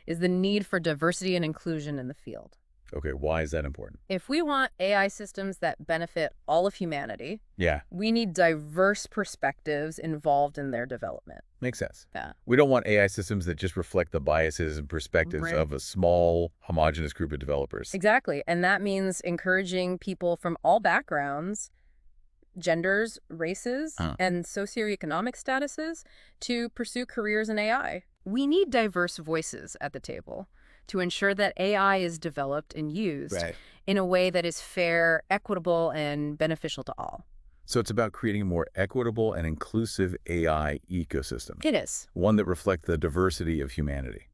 B: is the need for diversity and inclusion in the field.
A: Okay, why is that important?
B: If we want AI systems that benefit all of humanity,
A: Yeah.
B: we need diverse perspectives involved in their development.
A: Makes sense.
B: Yeah.
A: We don't want AI systems that just reflect the biases and perspectives of a small, homogenous group of developers.
B: Exactly. And that means encouraging people from all backgrounds, genders, races, and socioeconomic statuses to pursue careers in AI. We need diverse voices at the table to ensure that AI is developed and used in a way that is fair, equitable, and beneficial to all.
A: So it's about creating a more equitable and inclusive AI ecosystem.
B: It is.
A: One that reflects the diversity of humanity.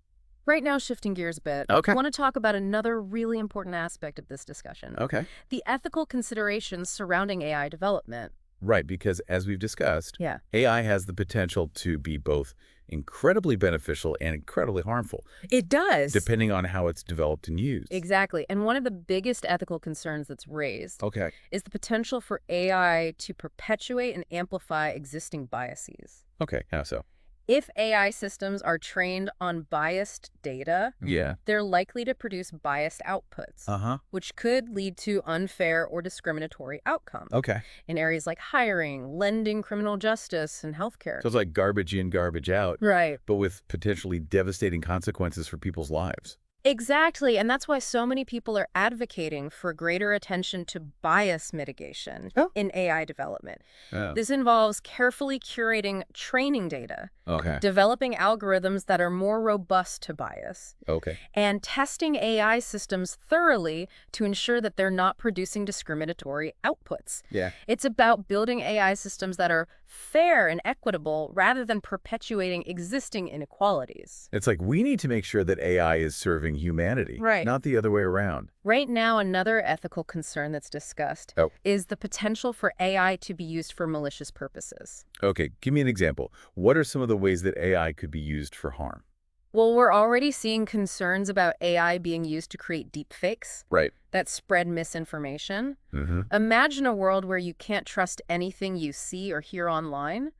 B: Right now, shifting gears a bit, I want to talk about another really important aspect of this discussion. The ethical considerations surrounding AI development.
A: Right, because as we've discussed, AI has the potential to be both incredibly beneficial and incredibly harmful.
B: It does.
A: Depending on how it's developed and used.
B: Exactly. And one of the biggest ethical concerns that's raised is the potential for AI to perpetuate and amplify existing biases.
A: Okay, how so?
B: If AI systems are trained on biased data, they're likely to produce biased outputs, which could lead to unfair or discriminatory outcomes in areas like hiring, lending, criminal justice, and healthcare.
A: So it's like garbage in, garbage out, but with potentially devastating consequences for people's lives.
B: Exactly, and that's why so many people are advocating for greater attention to bias mitigation in AI development. This involves carefully curating training data, developing algorithms that are more robust to bias, and testing AI systems thoroughly to ensure that they're not producing discriminatory outputs. It's about building AI systems that are fair and equitable rather than perpetuating existing inequalities.
A: It's like we need to make sure that AI is serving humanity, not the other way around.
B: Right now, another ethical concern that's discussed is the potential for AI to be used for malicious purposes.
A: Okay, give me an example. What are some of the ways that AI could be used for harm?
B: Well, we're already seeing concerns about AI being used to create deepfakes that spread misinformation. Imagine a world where you can't trust anything you see or hear online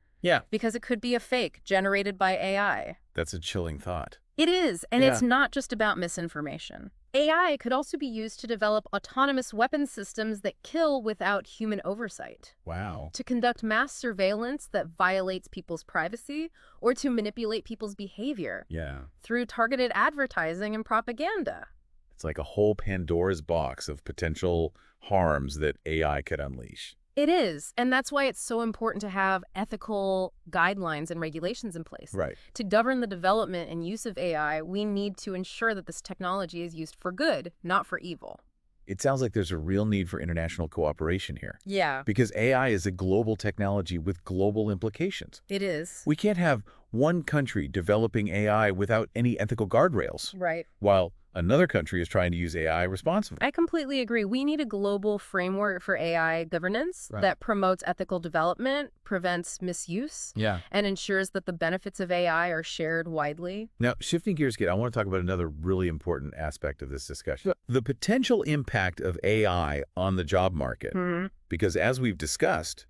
B: because it could be a fake generated by AI.
A: That's a chilling thought.
B: It is, and it's not just about misinformation. AI could also be used to develop autonomous weapon systems that kill without human oversight.
A: Wow.
B: To conduct mass surveillance that violates people's privacy, or to manipulate people's behavior through targeted advertising and propaganda.
A: It's like a whole Pandora's box of potential harms that AI could unleash.
B: It is, and that's why it's so important to have ethical guidelines and regulations in place. To govern the development and use of AI, we need to ensure that this technology is used for good, not for evil.
A: It sounds like there's a real need for international cooperation here. Because AI is a global technology with global implications.
B: It is.
A: We can't have one country developing AI without any ethical guardrails. While another country is trying to use AI responsibly.
B: I completely agree. We need a global framework for AI governance that promotes ethical development, prevents misuse, and ensures that the benefits of AI are shared widely.
A: Now, shifting gears again, I want to talk about another really important aspect of this discussion. The potential impact of AI on the job market. Because as we've discussed,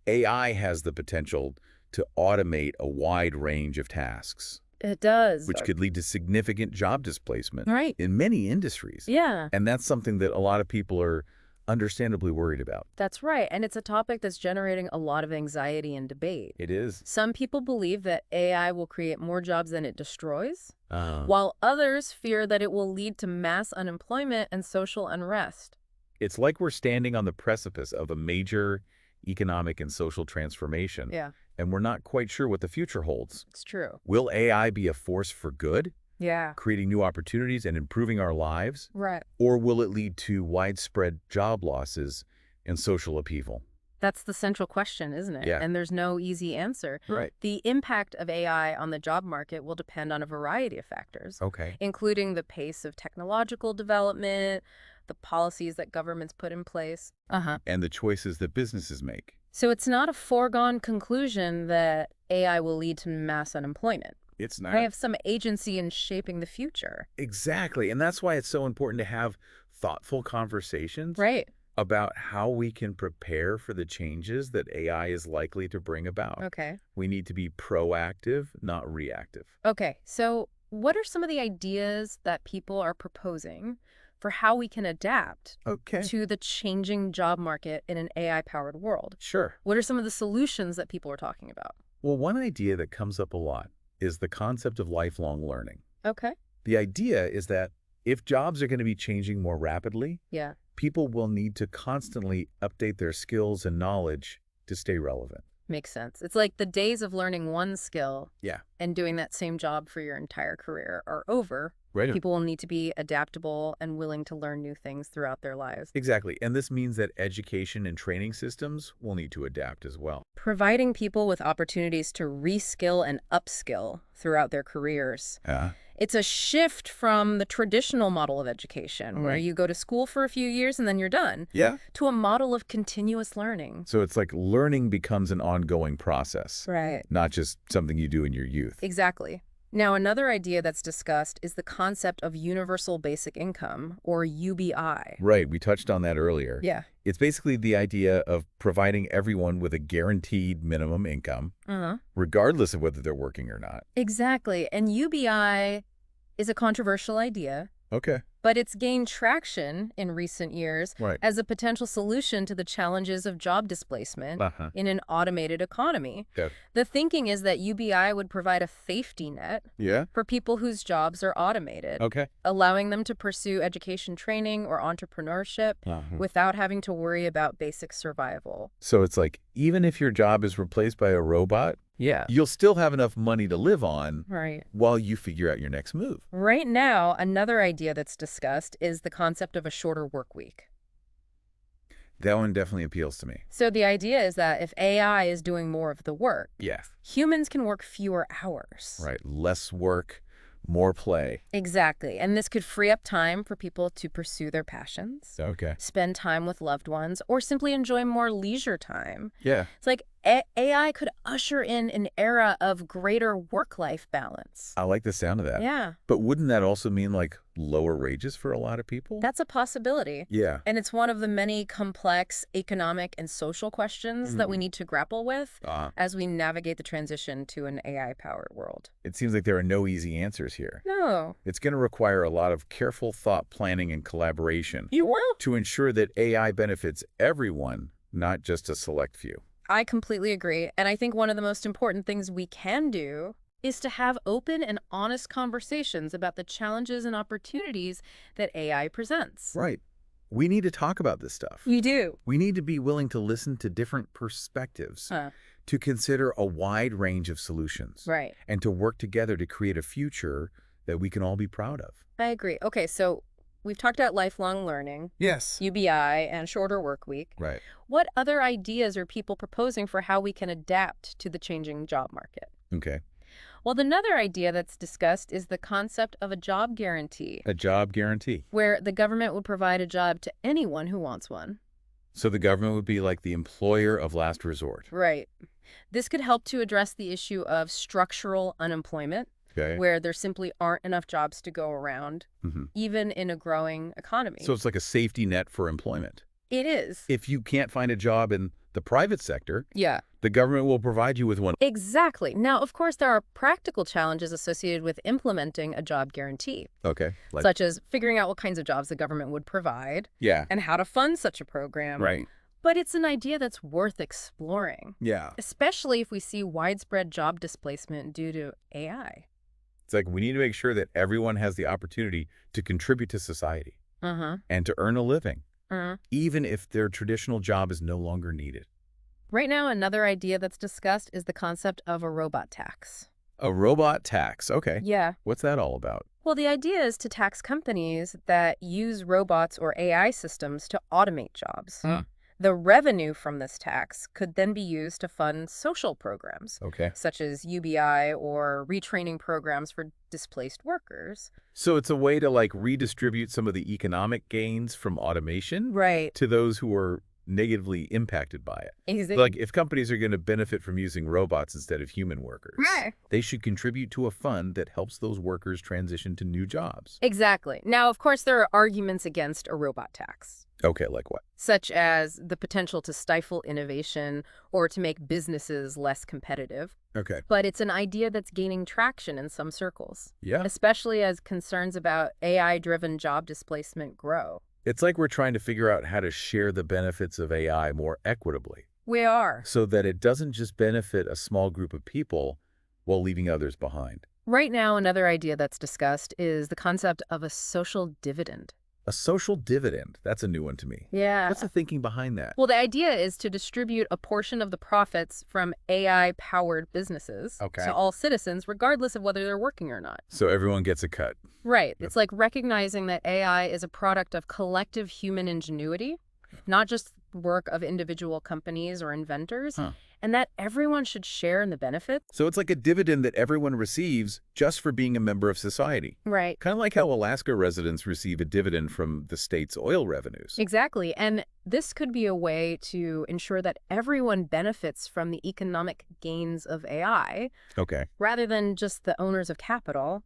A: AI has the potential to automate a wide range of tasks.
B: It does.
A: Which could lead to significant job displacement in many industries.
B: And
A: that's something that a lot of people are understandably worried about.
B: That's right. And it's a topic that's generating a lot of anxiety and debate.
A: It is.
B: Some people believe that AI will create more jobs than it destroys, while others fear that it will lead to mass unemployment and social unrest.
A: It's like we're standing on the precipice of a major economic and social transformation. And we're not quite sure what the future holds.
B: It's true.
A: Will AI be a force for good? Creating new opportunities and improving our lives? Or will it lead to widespread job losses and social upheaval?
B: That's the central question, isn't it? And there's no easy answer. The impact of AI on the job market will depend on a variety of factors, including the pace of technological development, the policies that governments put in place,
A: and the choices that businesses make.
B: So it's not a foregone conclusion that AI will lead to mass unemployment.
A: It's not.
B: I have some agency in shaping the future.
A: Exactly. And that's why it's so important to have thoughtful conversations
B: Right.
A: about how we can prepare for the changes that AI is likely to bring about.
B: Okay.
A: We need to be proactive, not reactive.
B: Okay. So what are some of the ideas that people are proposing for how we can adapt to the changing job market in an AI-powered world?
A: Sure.
B: What are some of the solutions that people are talking about?
A: Well, one idea that comes up a lot is the concept of lifelong learning.
B: Okay.
A: The idea is that if jobs are going to be changing more rapidly,
B: Yeah.
A: people will need to constantly update their skills and knowledge to stay relevant.
B: Makes sense. It's like the days of learning one skill
A: Yeah.
B: and doing that same job for your entire career are over.
A: Right.
B: People will need to be adaptable and willing to learn new things throughout their lives.
A: Exactly. And this means that education and training systems will need to adapt as well.
B: Providing people with opportunities to reskill and upskill throughout their careers. It's a shift from the traditional model of education, where you go to school for a few years and then you're done, to a model of continuous learning.
A: So it's like learning becomes an ongoing process,
B: Right.
A: not just something you do in your youth.
B: Exactly. Now, another idea that's discussed is the concept of universal basic income, or UBI.
A: Right. We touched on that earlier.
B: Yeah.
A: It's basically the idea of providing everyone with a guaranteed minimum income, regardless of whether they're working or not.
B: Exactly. And UBI is a controversial idea,
A: Okay.
B: but it's gained traction in recent years
A: Right.
B: as a potential solution to the challenges of job displacement in an automated economy.
A: Yeah.
B: The thinking is that UBI would provide a safety net for people whose jobs are automated, allowing them to pursue education, training, or entrepreneurship without having to worry about basic survival.
A: So it's like, even if your job is replaced by a robot, you'll still have enough money to live on while you figure out your next move.
B: Right now, another idea that's discussed is the concept of a shorter work week.
A: That one definitely appeals to me.
B: So the idea is that if AI is doing more of the work, humans can work fewer hours.
A: Right. Less work, more play.
B: Exactly. And this could free up time for people to pursue their passions, spend time with loved ones, or simply enjoy more leisure time. It's like AI could usher in an era of greater work-life balance.
A: I like the sound of that.
B: Yeah.
A: But wouldn't that also mean like lower wages for a lot of people?
B: That's a possibility.
A: Yeah.
B: And it's one of the many complex economic and social questions that we need to grapple with as we navigate the transition to an AI-powered world.
A: It seems like there are no easy answers here.
B: No.
A: It's going to require a lot of careful thought planning and collaboration to ensure that AI benefits everyone, not just a select few.
B: I completely agree. And I think one of the most important things we can do is to have open and honest conversations about the challenges and opportunities that AI presents.
A: Right. We need to talk about this stuff.
B: We do.
A: We need to be willing to listen to different perspectives, to consider a wide range of solutions, and to work together to create a future that we can all be proud of.
B: I agree. Okay, so we've talked about lifelong learning, UBI, and shorter work week.
A: Right.
B: What other ideas are people proposing for how we can adapt to the changing job market?
A: Okay.
B: Well, another idea that's discussed is the concept of a job guarantee.
A: A job guarantee.
B: Where the government would provide a job to anyone who wants one.
A: So the government would be like the employer of last resort.
B: Right. This could help to address the issue of structural unemployment, where there simply aren't enough jobs to go around, even in a growing economy.
A: So it's like a safety net for employment.
B: It is.
A: If you can't find a job in the private sector,
B: the
A: government will provide you with one.
B: Exactly. Now, of course, there are practical challenges associated with implementing a job guarantee. Such as figuring out what kinds of jobs the government would provide. And how to fund such a program.
A: Right.
B: But it's an idea that's worth exploring. Especially if we see widespread job displacement due to AI.
A: It's like we need to make sure that everyone has the opportunity to contribute to society and to earn a living, even if their traditional job is no longer needed.
B: Right now, another idea that's discussed is the concept of a robot tax.
A: A robot tax. Okay.
B: Yeah.
A: What's that all about?
B: Well, the idea is to tax companies that use robots or AI systems to automate jobs. The revenue from this tax could then be used to fund social programs, such as UBI or retraining programs for displaced workers.
A: So it's a way to like redistribute some of the economic gains from automation to those who are negatively impacted by it.
B: Exactly.
A: Like, if companies are going to benefit from using robots instead of human workers,
B: Right.
A: they should contribute to a fund that helps those workers transition to new jobs.
B: Exactly. Now, of course, there are arguments against a robot tax.
A: Okay, like what?
B: Such as the potential to stifle innovation or to make businesses less competitive.
A: Okay.
B: But it's an idea that's gaining traction in some circles.
A: Yeah.
B: Especially as concerns about AI-driven job displacement grow.
A: It's like we're trying to figure out how to share the benefits of AI more equitably.
B: We are.
A: So that it doesn't just benefit a small group of people while leaving others behind.
B: Right now, another idea that's discussed is the concept of a social dividend.
A: A social dividend. That's a new one to me.
B: Yeah.
A: What's the thinking behind that?
B: Well, the idea is to distribute a portion of the profits from AI-powered businesses to all citizens, regardless of whether they're working or not.
A: So everyone gets a cut.
B: Right. It's like recognizing that AI is a product of collective human ingenuity, not just work of individual companies or inventors, and that everyone should share in the benefits.
A: So it's like a dividend that everyone receives just for being a member of society.
B: Right.
A: Kind of like how Alaska residents receive a dividend from the state's oil revenues.
B: Exactly. And this could be a way to ensure that everyone benefits from the economic gains of AI, rather than just the owners of capital.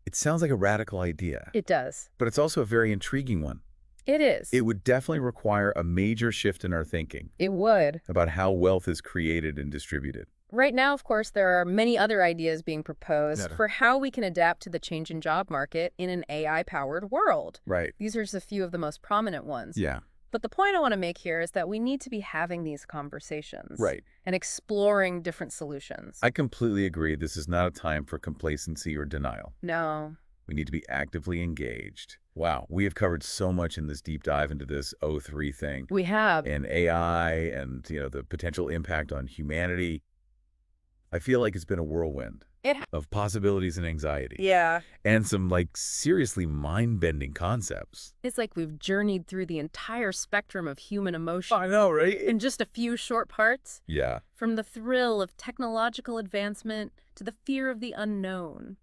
A: It sounds like a radical idea.
B: It does.
A: But it's also a very intriguing one.
B: It is.
A: It would definitely require a major shift in our thinking.
B: It would.
A: About how wealth is created and distributed.
B: Right now, of course, there are many other ideas being proposed for how we can adapt to the changing job market in an AI-powered world.
A: Right.
B: These are just a few of the most prominent ones.
A: Yeah.
B: But the point I want to make here is that we need to be having these conversations.
A: Right.
B: And exploring different solutions.
A: I completely agree. This is not a time for complacency or denial.
B: No.
A: We need to be actively engaged. Wow, we have covered so much in this deep dive into this O3 thing.
B: We have.
A: And AI and, the potential impact on humanity. I feel like it's been a whirlwind of possibilities and anxiety.
B: Yeah.
A: And some, seriously mind-bending concepts.
B: It's like we've journeyed through the entire spectrum of human emotion.
A: I know, right?
B: In just a few short parts.
A: Yeah.
B: From the thrill of technological advancement to the fear of the unknown.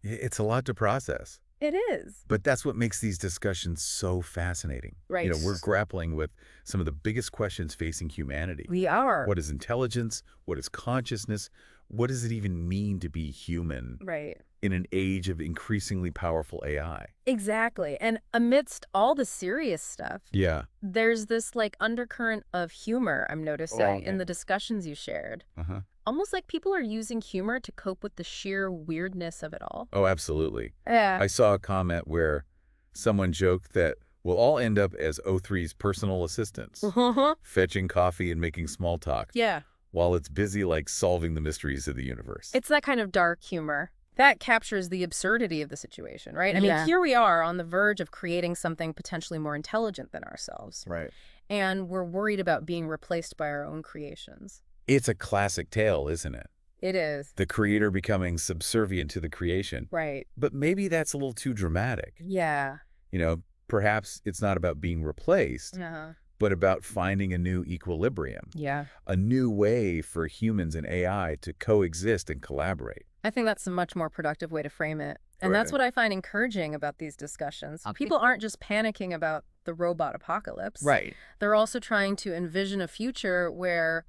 A: It's a lot to process.
B: It is.
A: But that's what makes these discussions so fascinating.
B: Right.
A: We're grappling with some of the biggest questions facing humanity.
B: We are.
A: What is intelligence? What is consciousness? What does it even mean to be human?
B: Right.
A: In an age of increasingly powerful AI.
B: Exactly. And amidst all the serious stuff, there's this undercurrent of humor I'm noticing in the discussions you shared. Almost like people are using humor to cope with the sheer weirdness of it all.
A: Oh, absolutely.
B: Yeah.
A: I saw a comment where someone joked that we'll all end up as O3's personal assistants, fetching coffee and making small talk.
B: Yeah.
A: While it's busy solving the mysteries of the universe.
B: It's that kind of dark humor. That captures the absurdity of the situation, right? I mean, here we are on the verge of creating something potentially more intelligent than ourselves.
A: Right.
B: And we're worried about being replaced by our own creations.
A: It's a classic tale, isn't it?
B: It is.
A: The creator becoming subservient to the creation.
B: Right.
A: But maybe that's a little too dramatic.
B: Yeah.
A: Perhaps it's not about being replaced, but about finding a new equilibrium.
B: Yeah.
A: A new way for humans and AI to coexist and collaborate.
B: I think that's a much more productive way to frame it. And that's what I find encouraging about these discussions. People aren't just panicking about the robot apocalypse.
A: Right.
B: They're also trying to envision a future where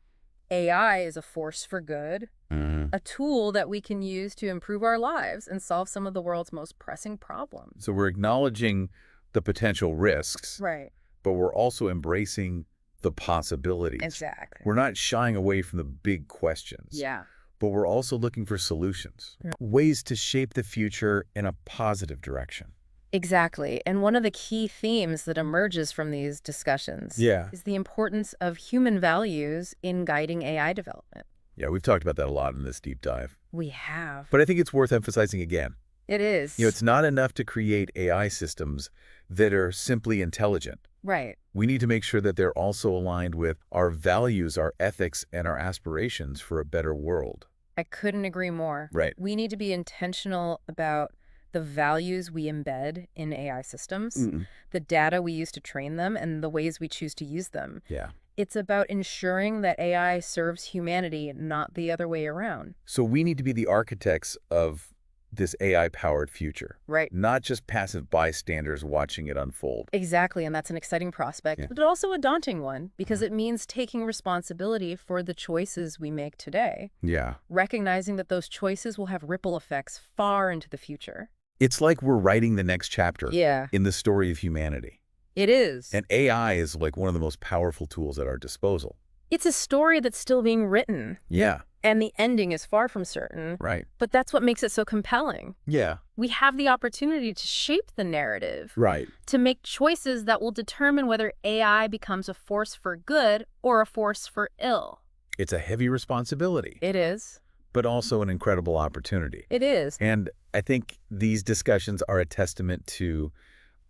B: AI is a force for good, a tool that we can use to improve our lives and solve some of the world's most pressing problems.
A: So we're acknowledging the potential risks.
B: Right.
A: But we're also embracing the possibilities.
B: Exactly.
A: We're not shying away from the big questions.
B: Yeah.
A: But we're also looking for solutions, ways to shape the future in a positive direction.
B: Exactly. And one of the key themes that emerges from these discussions is the importance of human values in guiding AI development.
A: Yeah, we've talked about that a lot in this deep dive.
B: We have.
A: But I think it's worth emphasizing again.
B: It is.
A: It's not enough to create AI systems that are simply intelligent.
B: Right.
A: We need to make sure that they're also aligned with our values, our ethics, and our aspirations for a better world.
B: I couldn't agree more.
A: Right.
B: We need to be intentional about the values we embed in AI systems, the data we use to train them, and the ways we choose to use them.
A: Yeah.
B: It's about ensuring that AI serves humanity, not the other way around.
A: So we need to be the architects of this AI-powered future.
B: Right.
A: Not just passive bystanders watching it unfold.
B: Exactly, and that's an exciting prospect, but also a daunting one, because it means taking responsibility for the choices we make today.
A: Yeah.
B: Recognizing that those choices will have ripple effects far into the future.
A: It's like we're writing the next chapter in the story of humanity.
B: It is.
A: And AI is like one of the most powerful tools at our disposal.
B: It's a story that's still being written.
A: Yeah.
B: And the ending is far from certain.
A: Right.
B: But that's what makes it so compelling.
A: Yeah.
B: We have the opportunity to shape the narrative.
A: Right.
B: To make choices that will determine whether AI becomes a force for good or a force for ill.
A: It's a heavy responsibility.
B: It is.
A: But also an incredible opportunity.
B: It is.
A: And I think these discussions are a testament to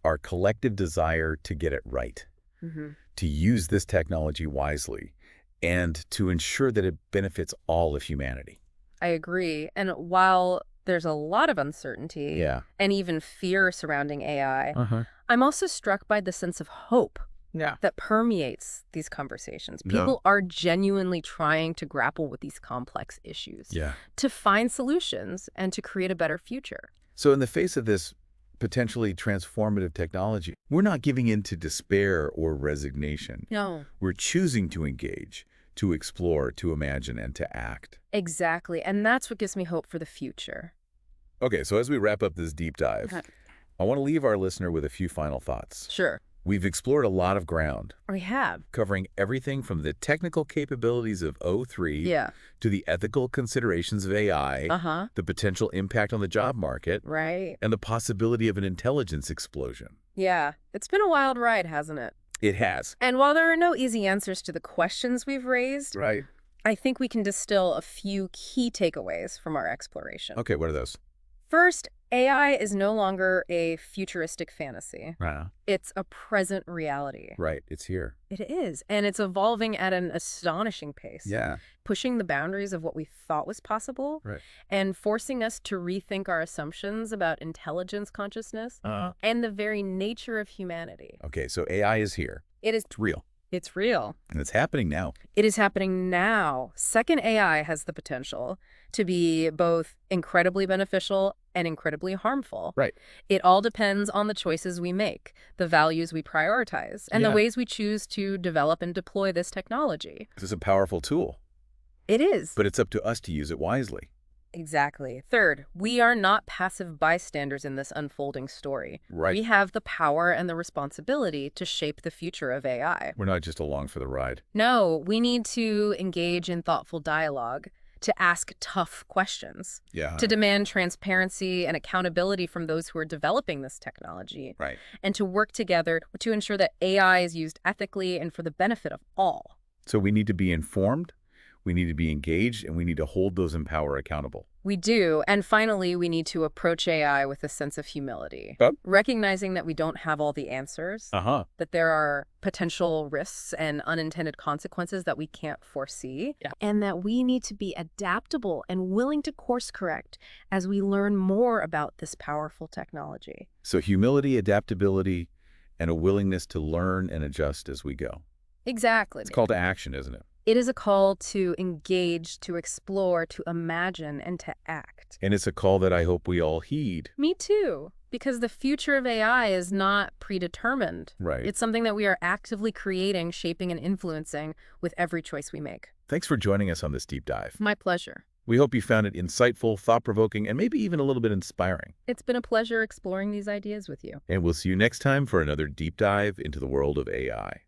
A: our collective desire to get it right, to use this technology wisely, and to ensure that it benefits all of humanity.
B: I agree. And while there's a lot of uncertainty and even fear surrounding AI, I'm also struck by the sense of hope that permeates these conversations. People are genuinely trying to grapple with these complex issues, to find solutions and to create a better future.
A: So in the face of this potentially transformative technology, we're not giving in to despair or resignation.
B: No.
A: We're choosing to engage, to explore, to imagine, and to act.
B: Exactly. And that's what gives me hope for the future.
A: Okay, so as we wrap up this deep dive, I want to leave our listener with a few final thoughts.
B: Sure.
A: We've explored a lot of ground.
B: We have.
A: Covering everything from the technical capabilities of O3 to the ethical considerations of AI, the potential impact on the job market, and the possibility of an intelligence explosion.
B: Yeah, it's been a wild ride, hasn't it?
A: It has.
B: And while there are no easy answers to the questions we've raised, I think we can distill a few key takeaways from our exploration.
A: Okay, what are those?
B: First, AI is no longer a futuristic fantasy. It's a present reality.
A: Right, it's here.
B: It is, and it's evolving at an astonishing pace. Pushing the boundaries of what we thought was possible and forcing us to rethink our assumptions about intelligence, consciousness, and the very nature of humanity.
A: Okay, so AI is here. It's real.
B: It's real.
A: And it's happening now.
B: It is happening now. Second, AI has the potential to be both incredibly beneficial and incredibly harmful. It all depends on the choices we make, the values we prioritize, and the ways we choose to develop and deploy this technology.
A: This is a powerful tool.
B: It is.
A: But it's up to us to use it wisely.
B: Exactly. Third, we are not passive bystanders in this unfolding story. We have the power and the responsibility to shape the future of AI.
A: We're not just along for the ride.
B: No, we need to engage in thoughtful dialogue, to ask tough questions, to demand transparency and accountability from those who are developing this technology, and to work together to ensure that AI is used ethically and for the benefit of all.
A: So we need to be informed, we need to be engaged, and we need to hold those in power accountable.
B: We do. And finally, we need to approach AI with a sense of humility, recognizing that we don't have all the answers, that there are potential risks and unintended consequences that we can't foresee, and that we need to be adaptable and willing to course correct as we learn more about this powerful technology.
A: So humility, adaptability, and a willingness to learn and adjust as we go.
B: Exactly.
A: It's a call to action, isn't it?
B: It is a call to engage, to explore, to imagine, and to act.
A: And it's a call that I hope we all heed.
B: Me too, because the future of AI is not predetermined. It's something that we are actively creating, shaping, and influencing with every choice we make.
A: Thanks for joining us on this deep dive.
B: My pleasure.
A: We hope you found it insightful, thought-provoking, and maybe even a little bit inspiring.
B: It's been a pleasure exploring these ideas with you.
A: And we'll see you next time for another deep dive into the world of AI.